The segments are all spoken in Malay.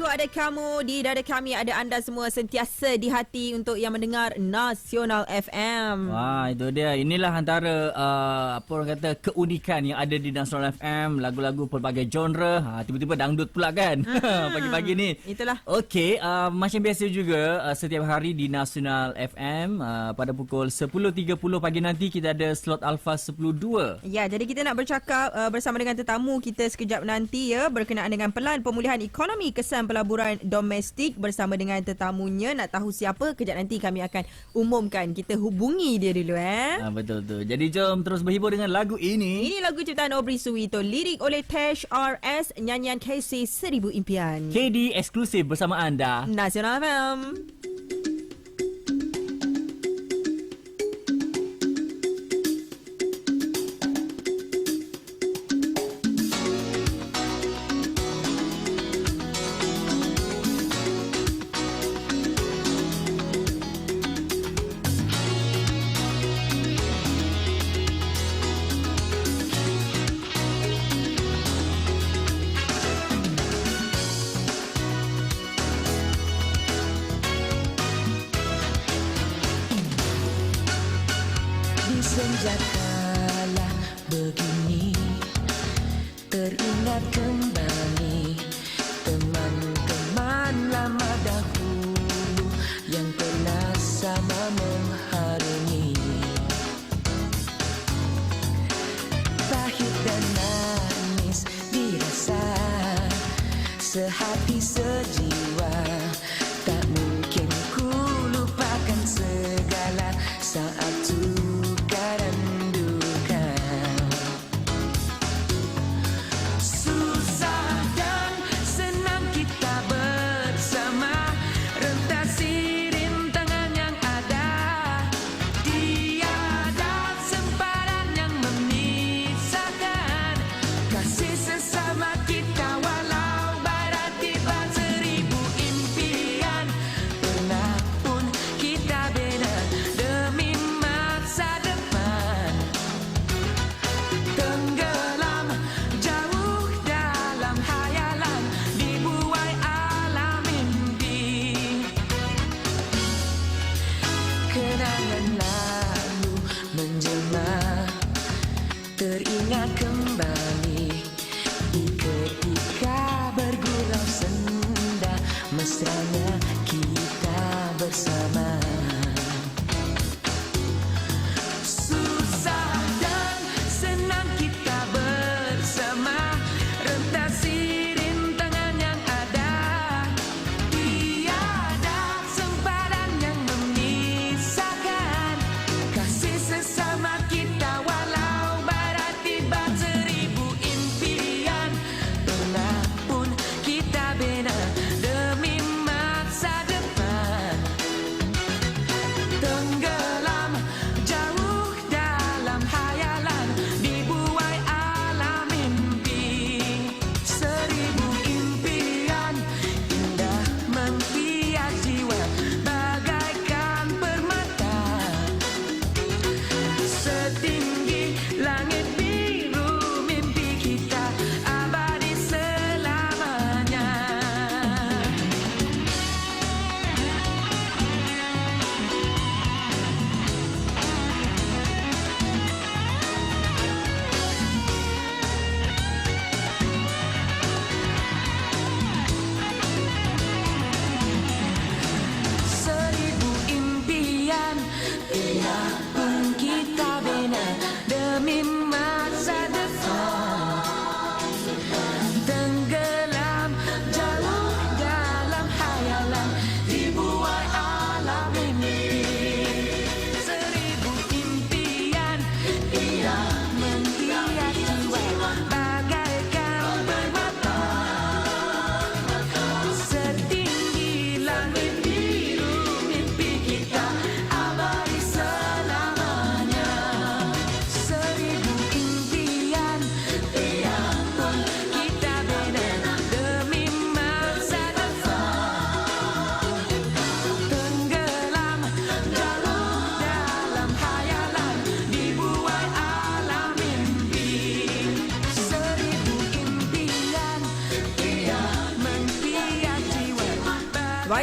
dadaku ada kamu, di dada kami ada anda semua, sentiasa di hati untuk yang mendengar Nasional FM. Wah, itu dia. Inilah antara apa orang kata keunikan yang ada di Nasional FM. Lagu-lagu pelbagai genre. Tiba-tiba dangdut pula kan pagi-pagi ni. Itulah. Okey, macam biasa juga setiap hari di Nasional FM pada pukul 10.30 pagi nanti kita ada slot Alpha 10.2. Ya, jadi kita nak bercakap bersama dengan tetamu kita sekejap nanti ya, berkenaan dengan pelan pemulihan ekonomi kesan pelaburan domestik bersama dengan tetamunya. Nak tahu siapa? Kejap nanti kami akan umumkan. Kita hubungi dia dulu Betul tu. Jadi jom terus berhibur dengan lagu ini. Ini lagu ciptaan Aubrey Suwito, lirik oleh Tesh RS, nyanyian Casey 1000 Impian. KD eksklusif bersama anda. Nasional FM. Senja kala begini, teringat kembali teman-teman lama dahulu yang pernah sama mengharungi. Pahit dan manis dirasa, sehati sejiwa. Tak mungkin ku lupakan segala saat suka dan duka. Susah dan senang kita bersama, rentasi rintangan yang ada. Tiada sempadan yang memisahkan kasih sesama kita, walau barat tiba 1000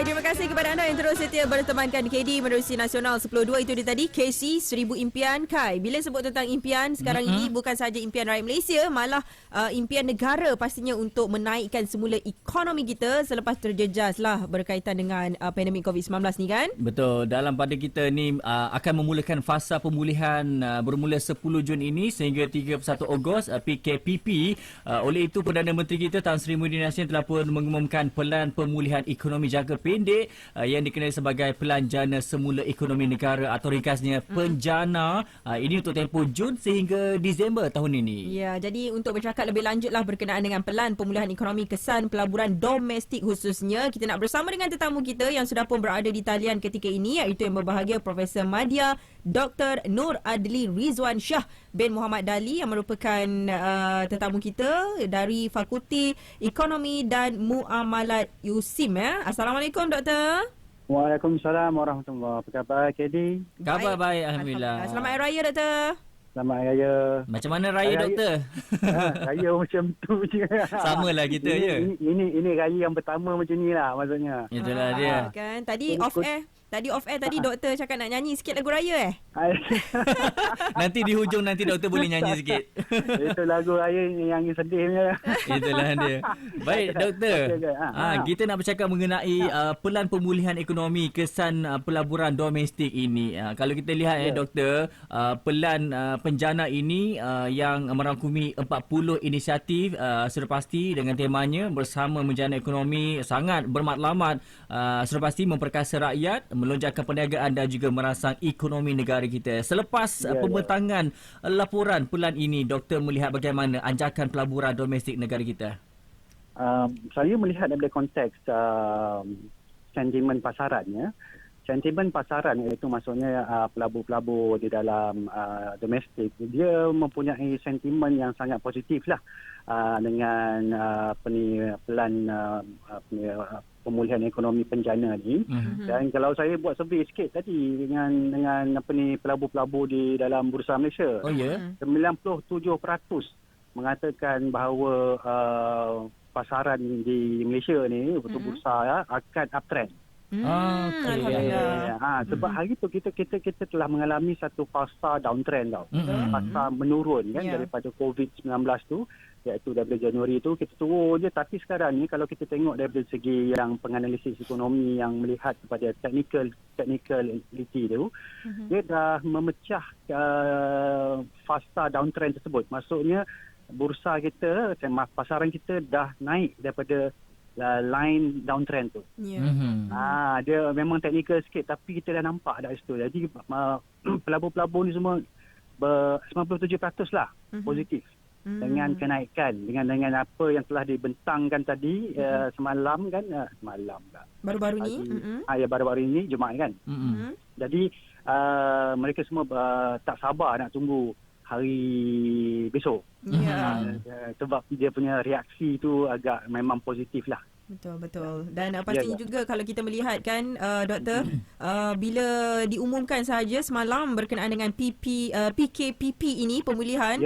Baik, terima kasih kepada anda yang terus setia bertemankan KD Menerusi Nasional 10.2. Itu dia tadi KC 1000 Impian Kai. Bila sebut tentang impian sekarang ini bukan sahaja impian rakyat Malaysia, malah impian negara pastinya untuk menaikkan semula ekonomi kita selepas terjejas lah berkaitan dengan pandemik COVID-19 ni kan. Betul. Dalam pada kita ni akan memulakan fasa pemulihan bermula 10 Jun ini sehingga 31 Ogos PKPP. Oleh itu Perdana Menteri kita Tan Sri Muhyiddin Yassin telah pun mengumumkan pelan pemulihan ekonomi jangka pendek yang dikenali sebagai Pelan Jana Semula Ekonomi Negara atau ringkasnya PENJANA. Ini untuk tempoh Jun sehingga Disember tahun ini. Ya, jadi untuk bercakap lebih lanjutlah berkenaan dengan pelan pemulihan ekonomi kesan pelaburan domestik khususnya, kita nak bersama dengan tetamu kita yang sudah pun berada di talian ketika ini, iaitu yang berbahagia Profesor Madya Dr. Nur Adli Rizwan Shah bin Muhammad Dali yang merupakan tetamu kita dari Fakulti Ekonomi dan Muamalat USIM. Assalamualaikum Doktor. Waalaikumsalam warahmatullahi wabarakatuh. Apa khabar KD? Khabar baik, Alhamdulillah. Selamat Hari Raya Doktor. Selamat Hari Raya. Macam mana raya Doktor? Raya macam tu je. Samalah kita je. Ini raya yang pertama macam ni lah maksudnya. Itulah dia. Kan tadi off air tadi doktor cakap nak nyanyi sikit lagu raya Nanti di hujung nanti doktor boleh nyanyi sikit. Itu lagu raya yang sedihnya. Itulah dia. Baik doktor. Okay. Kita nak bercakap mengenai pelan pemulihan ekonomi kesan pelaburan domestik ini. Kalau kita lihat doktor, pelan PENJANA ini yang merangkumi 40 inisiatif sudah pasti dengan temanya bersama menjana ekonomi sangat bermatlamat, sudah pasti memperkasa rakyat, melonjakkan perniagaan dan juga merangsang ekonomi negara kita. Selepas pembentangan laporan pelan ini, doktor melihat bagaimana anjakan pelaburan domestik negara kita? Saya melihat daripada konteks sentimen pasarannya. Sentimen pasaran iaitu maksudnya pelabur-pelabur di dalam domestik, dia mempunyai sentimen yang sangat positif lah dengan pelan pemulihan ekonomi PENJANA ni. Dan kalau saya buat survey sikit tadi dengan pelabur-pelabur di dalam Bursa Malaysia, 97% mengatakan bahawa pasaran di Malaysia ni betul bursa akan uptrend. Sebab hari tu kita telah mengalami satu fasa downtrend tau. Fasa menurun kan daripada COVID-19 tu, iaitu daripada Januari tu kita turun je. Tapi sekarang ni kalau kita tengok daripada segi yang penganalisis ekonomi yang melihat kepada technicality tu, dia dah memecah fasa downtrend tersebut. Maksudnya bursa kita, pasaran kita dah naik daripada line downtrend tu. Dia memang teknikal sikit tapi kita dah nampak dah situ. Jadi pelabur-pelabur ni semua 97% lah positif dengan kenaikan dengan apa yang telah dibentangkan tadi semalam kan, baru-baru ni baru-baru ini Jumaat kan. Jadi mereka semua tak sabar nak tunggu hari besok. Sebab dia punya reaksi tu agak memang positif lah. Betul. Dan pastinya juga kalau kita melihat kan doktor, bila diumumkan sahaja semalam berkenaan dengan PKPP ini pemulihan,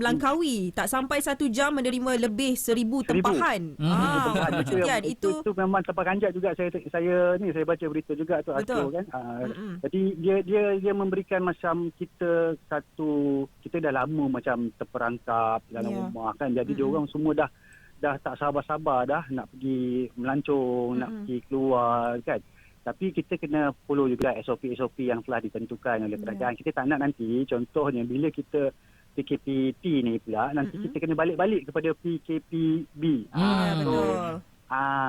Langkawi tak sampai 1 jam menerima lebih 1,000 tempahan. Itu memang tempat kanjat juga. Saya baca berita juga tu artikel kan. Jadi dia memberikan macam kita dah lama macam terperangkap dalam rumah kan. Jadi dia orang semua dah tak sabar-sabar dah nak pergi melancong, nak pergi keluar kan. Tapi kita kena follow juga SOP yang telah ditentukan oleh kerajaan. Kita tak nak nanti contohnya bila kita PKPP ni pula nanti kita kena balik-balik kepada PKPB. Betul.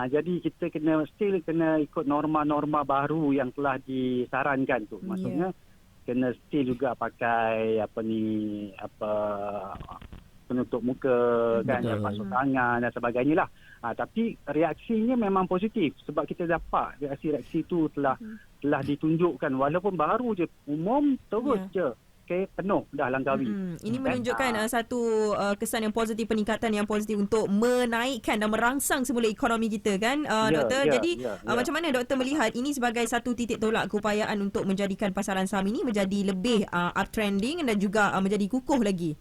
Jadi kita kena ikut norma-norma baru yang telah disarankan tu. Maksudnya kena still juga pakai penutup muka kan, basuh tangan dan sebagainya lah. Tapi reaksinya memang positif sebab kita dapat reaksi tu telah ditunjukkan walaupun baru je umum terus je penuh dah Langkawi. Ini menunjukkan satu kesan yang positif, peningkatan yang positif untuk menaikkan dan merangsang semula ekonomi kita kan doktor. Jadi macam mana doktor melihat ini sebagai satu titik tolak keupayaan untuk menjadikan pasaran saham ini menjadi lebih uptrending dan juga menjadi kukuh lagi?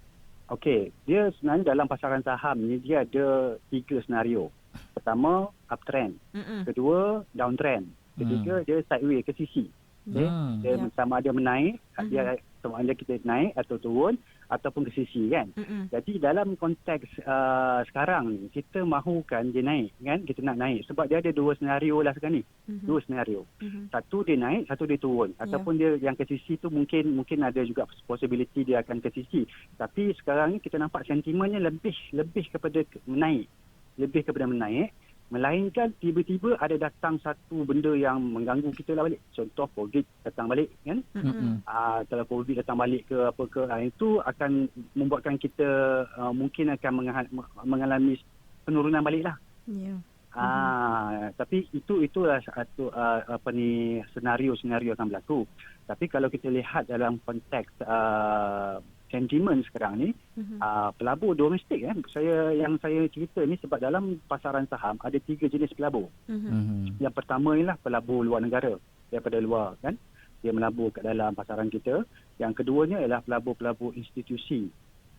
Okey, dia sebenarnya dalam pasaran saham ni dia ada 3 senario. Pertama, uptrend. Kedua, downtrend. Ketiga, dia sideway ke sisi. Okay? Dia sama ada menaik, dia sama ada kita naik atau turun ataupun ke sisi kan. Jadi dalam konteks sekarang ni, kita mahukan dia naik kan, kita nak naik sebab dia ada dua senario lah sekarang ni. Dua senario. Satu dia naik, satu dia turun ataupun dia yang ke sisi tu mungkin ada juga possibility dia akan ke sisi. Tapi sekarang ni kita nampak sentimennya lebih kepada menaik. Lebih kepada menaik. Melainkan tiba-tiba ada datang satu benda yang mengganggu kita lah balik. Contoh COVID datang balik kan. Kalau COVID datang balik ke apa ke, itu akan membuatkan kita mungkin akan mengalami penurunan balik lah. Tapi itulah satu senario akan berlaku. Tapi kalau kita lihat dalam konteks sentimen sekarang ni, pelabur domestik yang saya cerita ni sebab dalam pasaran saham ada 3 jenis pelabur. Yang pertama ialah pelabur luar negara, daripada luar kan, dia melabur kat dalam pasaran kita. Yang keduanya ialah pelabur-pelabur institusi.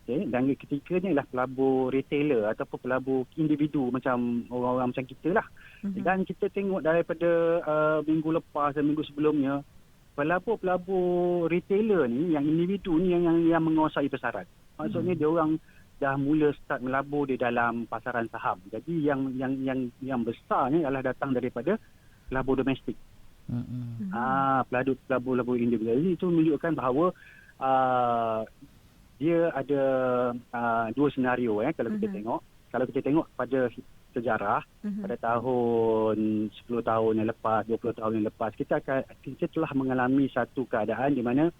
Okay? Dan yang ketiganya ialah pelabur retailer ataupun pelabur individu macam orang-orang macam kita lah. Dan kita tengok daripada minggu lepas dan minggu sebelumnya, pelabur-pelabur retailer ni, yang individu ni yang menguasai pasaran. Maksudnya dia orang dah mula start melabur di dalam pasaran saham. Jadi yang besarnya adalah datang daripada pelabur domestik. Pelabur individu. Jadi itu menunjukkan bahawa dia ada dua senario kalau kita tengok. Kalau kita tengok pada sejarah pada tahun 10 tahun yang lepas, 20 tahun yang lepas, kita telah mengalami satu keadaan di mana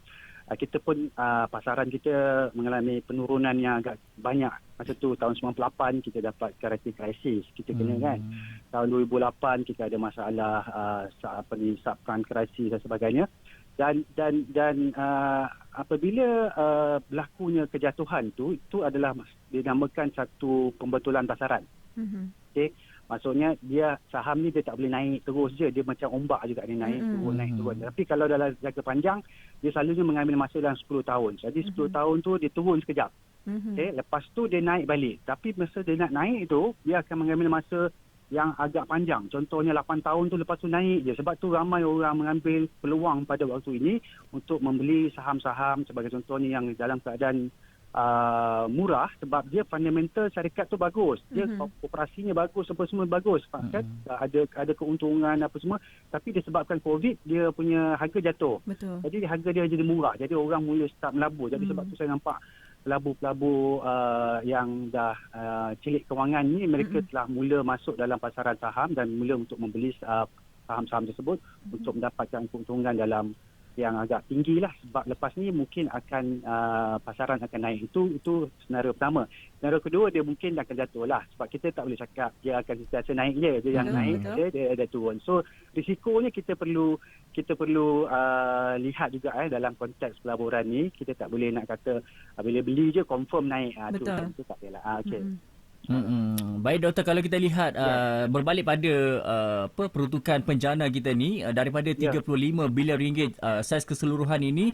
kita pun pasaran kita mengalami penurunan yang agak banyak. Masa tu tahun 98 kita dapat currency crisis, kita kena kan. Tahun 2008 kita ada masalah subprime crisis dan sebagainya. Dan apabila berlakunya kejatuhan tu, itu adalah dinamakan satu pembetulan pasaran. Okay. Maksudnya saham ni dia tak boleh naik terus je, dia macam ombak juga, dia naik turun naik turun. Tapi kalau dalam jangka panjang, dia selalunya mengambil masa dalam 10 tahun. Jadi 10 tahun tu dia turun sekejap. Okay. Lepas tu dia naik balik. Tapi masa dia nak naik tu, dia akan mengambil masa yang agak panjang. Contohnya 8 tahun tu, lepas tu naik je. Sebab tu ramai orang mengambil peluang pada waktu ini untuk membeli saham-saham sebagai contohnya yang dalam keadaan murah, sebab dia fundamental syarikat tu bagus, dia operasinya bagus, semua bagus, kan? Ada keuntungan apa semua, tapi disebabkan COVID dia punya harga jatuh. Jadi harga dia jadi murah, jadi orang mula start melabur. Jadi sebab tu saya nampak pelabur-pelabur yang dah cilik kewangan ni, mereka telah mula masuk dalam pasaran saham dan mula untuk membeli saham-saham tersebut untuk mendapatkan keuntungan dalam yang agak tinggi lah, sebab lepas ni mungkin akan pasaran akan naik. Itu senario pertama. Senario kedua, dia mungkin akan jatuh lah, sebab kita tak boleh cakap dia akan sentiasa naik je. Dia yang naik dia ada turun. So risikonya kita perlu lihat juga dalam konteks pelaburan ni. Kita tak boleh nak kata bila beli je confirm naik. Itu tak boleh lah. Baik doktor, kalau kita lihat berbalik pada peruntukan penjana kita ni daripada 35 bilion ringgit saiz keseluruhan ini,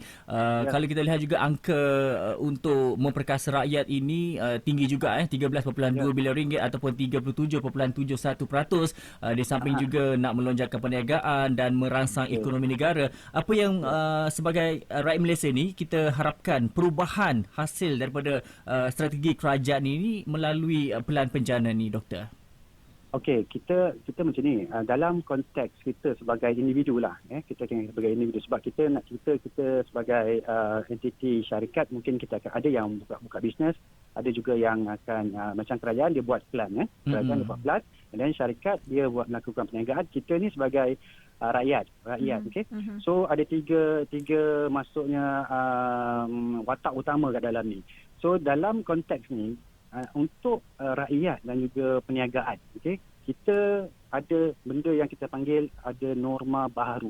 kalau kita lihat juga angka untuk memperkasa rakyat ini tinggi juga 13.2 bilion ringgit ataupun 37.71%, di samping juga nak melonjakkan perniagaan dan merangsang ekonomi negara. Apa yang sebagai rakyat Malaysia ni kita harapkan perubahan hasil daripada strategi kerajaan ini melalui pelan penjana ni doktor? Okey, kita macam ni, dalam konteks kita sebagai individu lah, kita sebagai individu, sebab kita nak cerita kita sebagai entiti syarikat, mungkin kita akan ada yang buka bisnes, ada juga yang akan macam kerajaan dia buat plan, kerajaan dia buat plan, dan syarikat dia buat melakukan perniagaan. Kita ni sebagai rakyat, okey. So ada tiga masuknya watak utama kat dalam ni. So dalam konteks ni, untuk rakyat dan juga perniagaan, okey, kita ada benda yang kita panggil ada norma baharu.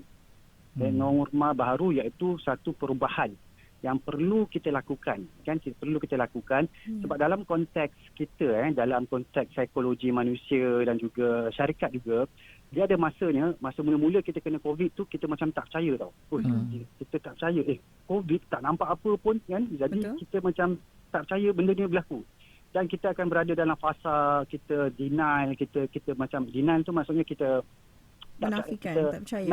Norma baharu iaitu satu perubahan yang perlu kita lakukan, kan? Perlu kita lakukan sebab dalam konteks kita, dalam konteks psikologi manusia dan juga syarikat juga, dia ada masa mula-mula kita kena COVID tu, kita macam tak percaya tau. Kita tak percaya, COVID tak nampak apa pun kan. Jadi kita macam tak percaya benda ni berlaku. dan kita akan berada dalam fasa kita denial, kita macam denial tu maksudnya kita Menafikan, kita tak percaya.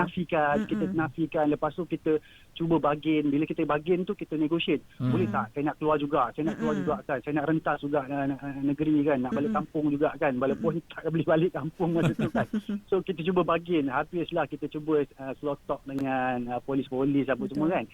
kita nafikan, lepas tu kita cuba bargain. Bila kita bargain tu kita negotiate. Boleh tak saya nak keluar juga, saya nak keluar juga kan, saya nak rentas juga negeri kan, nak balik kampung juga kan, walaupun tak boleh balik kampung masa tu kan. So kita cuba bargain, habislah kita cuba slow talk dengan polis-polis apa semua kan.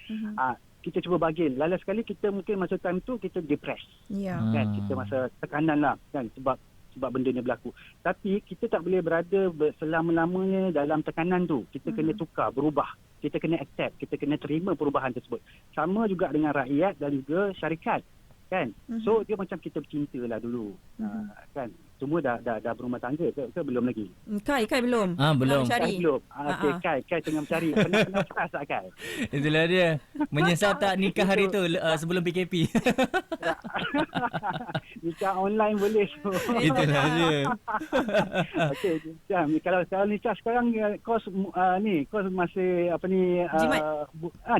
Kita cuba bargain. Lala sekali kita mungkin masa time tu kita depress. Ya. Kan, kita masa tekanan lah kan, sebab benda ni berlaku. Tapi kita tak boleh berada selama-lamanya dalam tekanan tu. Kita kena tukar, berubah. Kita kena accept, kita kena terima perubahan tersebut. Sama juga dengan rakyat dan juga syarikat. Kan? So dia macam kita bercinta lah dulu. Kan? Semua dah berumah tangga ke belum lagi? Kai belum. Belum. Cari. Kai belum. Okey, Kai tengah mencari. Pernah frust tak Kai? Itulah dia. Menyesal tak nikah hari tu sebelum PKP. Nikah online boleh. So. Itulah dia. Okey, kalau nikah sekarang kos kos masih apa ni Jimat.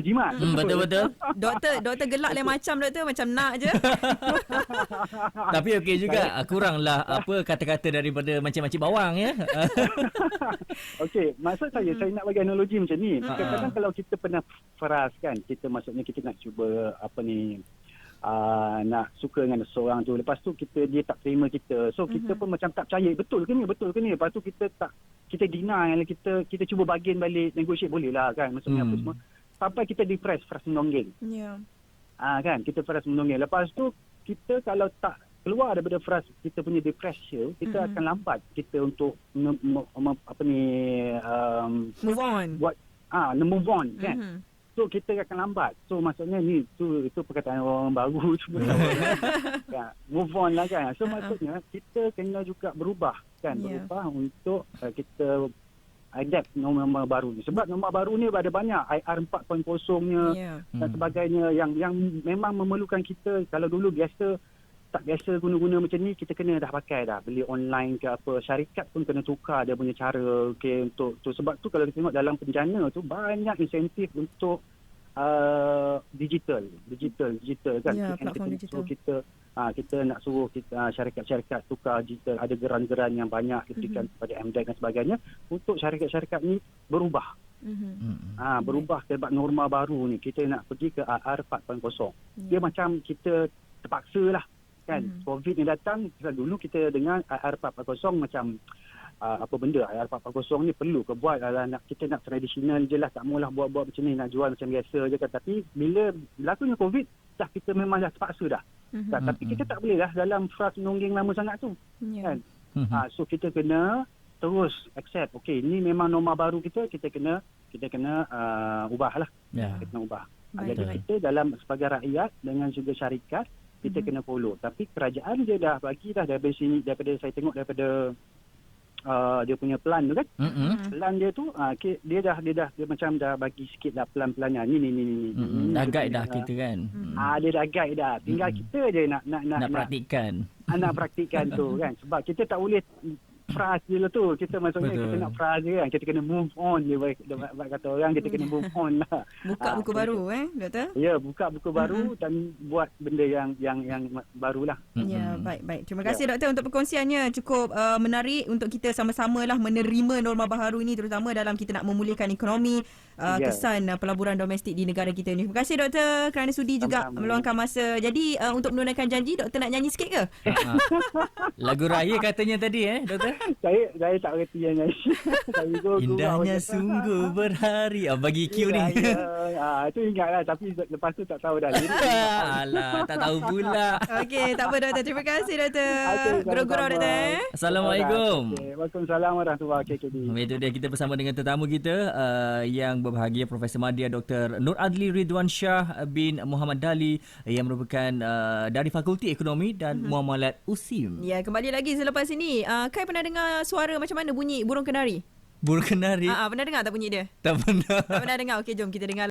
Jimat. Betul-betul. Doktor gelak lain macam doktor, macam nak je. Tapi okey juga. Kuranglah kata-kata daripada macam-macam bawang ya. Okey, maksud saya nak bagi analogi macam ni. Kadang-kadang kalau kita pernah frust kan, kita maksudnya kita nak cuba nak suka dengan seorang tu, lepas tu dia tak terima kita, so kita pun macam tak percaya betul ke ni, lepas tu kita deny, kita cuba bargain balik, negotiate boleh lah kan, maksudnya apa semua, sampai kita depress, frust menonggeng. Kan, kita frust menonggeng, lepas tu kita kalau tak keluar daripada frust kita punya depression, kita akan lambat kita untuk move on. Move on kan. So kita akan lambat. So maksudnya itu perkataan orang baru cuma ya, move on lah kan. So maksudnya kita kena juga berubah kan, berubah untuk kita adapt norma baru ni. Sebab norma baru ni ada banyak IR 4.0-nya dan sebagainya yang memang memerlukan kita. Kalau dulu tak biasa guna-guna macam ni, kita kena dah pakai dah, beli online ke apa, syarikat pun kena tukar dia punya cara untuk tu. Sebab tu kalau kita tengok dalam penjana tu banyak insentif untuk digital kan, platform digital. So kita nak suruh syarikat-syarikat tukar digital, ada geran-geran yang banyak diberikan kepada MDEC dan sebagainya untuk syarikat-syarikat ni berubah. Berubah sebab norma baru ni, kita nak pergi ke IR 4.0. Dia macam kita terpaksa lah kan. COVID ni datang, dulu kita dengar IR 4.0 macam apa benda IR 4.0 ni perlu ke buat, kita nak tradisional je lah, tak maulah buat macam ni, nak jual macam biasa je kan. Tapi bila berlakunya COVID, kita memang dah terpaksa dah. Tapi kita tak boleh lah dalam frust menonggeng lama sangat tu kan. So kita kena terus accept, okey ni memang norma baru kita kena ubah lah. Kita kena ubah. Jadi kita dalam sebagai rakyat dengan juga syarikat, kita kena follow. Tapi kerajaan dia dah bagi dah daripada saya tengok daripada dia punya plan tu kan. Plan dia tu dia macam dah bagi sikit dah plan-plannya ni. Dah guide dah kita kan. Dia dah guide dah. Tinggal kita je nak praktikkan. Nak praktikkan tu kan. Sebab kita tak boleh frust je lah tu. Kita maksudnya kita nak frust je kan. Kita kena move on je. Kata orang, kita kena move on lah. Buka buku baru doktor? Ya, buka buku baru dan buat benda yang barulah. Ya, baik. Terima kasih doktor untuk perkongsiannya. Cukup menarik untuk kita sama-sama lah menerima norma baharu ini, terutama dalam kita nak memulihkan ekonomi, kesan pelaburan domestik di negara kita ni. Terima kasih doktor kerana sudi juga meluangkan masa. Jadi untuk menunaikan janji, doktor nak nyanyi sikit ke? Lagu raya katanya tadi doktor? Saya tak reti yang nyanyi. Indahnya sungguh berhari. Bagi Q ni. Itu ingatlah, tapi lepas tu tak tahu dah. Alah, tak tahu pula. Okey, tak apa doktor. Terima kasih doktor. Gurau-gurau doktor. Assalamualaikum. Waalaikumsalam warahmatullahi wabarakatuh. Itu dia, kita bersama dengan tetamu kita yang berbahagia, Profesor Madya Dr. Nur Adli Ridwan Shah bin Muhammad Dali yang merupakan dari Fakulti Ekonomi dan Muamalat USIM. Ya, kembali lagi selepas ini. Kai pernah dengar suara macam mana bunyi burung kenari? Burung kenari? Pernah dengar tak bunyi dia? Tak pernah. Tak pernah dengar. Okey, jom kita dengar.